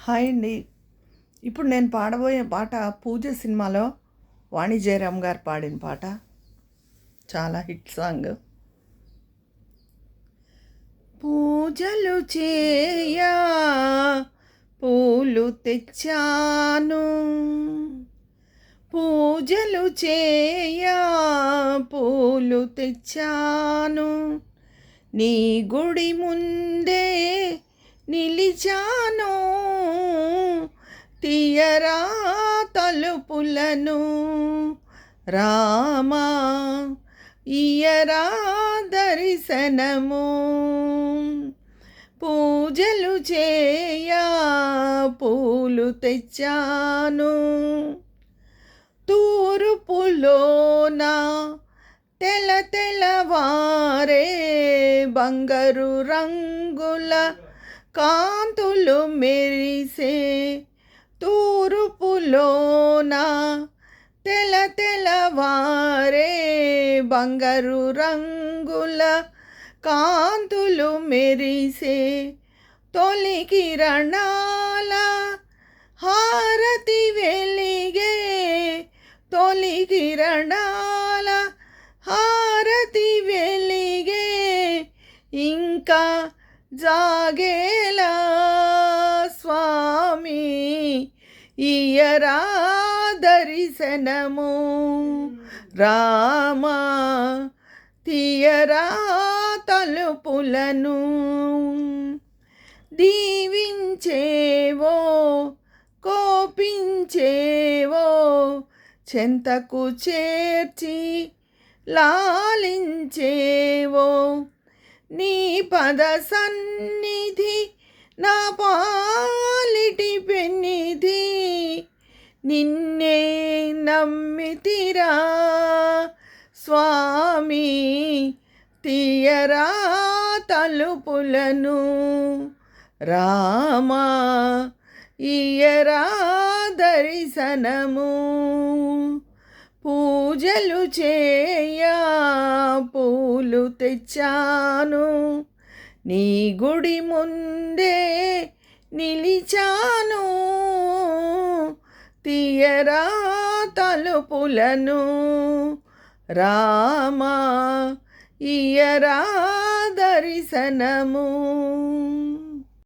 Hi అండి. ఇప్పుడు నేను పాడబోయే పాట 'పూజ' సినిమాలో వాణి జయరామ్ గారు పాడిన పాట. చాలా హిట్ సాంగ్. పూజలు చేయా పూలు తెచ్చాను, పూజలు చేయా పూలు తెచ్చాను, నీ గుడి ముందే నిలిచాను, తీయరా తలుపులను రామా, ఇయరా దర్శనము, పూజలు చేయా పూలు తెచ్చాను. తూర్పులోన తెల తెలవారే బంగారు రంగుల కాంతులు మెరిసే, తూర్పులోన తెల తెలవారే బంగారు రంగుల కాంతులు మెరిసే, తొలి కిరణాల హారతి వెలిగే, తొలి కిరణాల హారతి వెలిగే, ఇంకా జాగేలా స్వామి ఇయరా దర్శనము, రామా తీయరా తలుపులను, దీవించేవో కోపించేవో చెంతకు చేర్చి లాలించేవో, నీ పద సన్నిధి నా పాలిటి పెన్నిధి, నిన్నే నమ్మితిరా స్వామి తీయరా తలుపులను, రామా ఇయరా దర్శనము, పూజలు చేయా పూలు తెచ్చాను, నీ గుడి ముందే నిలిచాను, తీయరా తలుపులను రామా ఇయరా దర్శనము.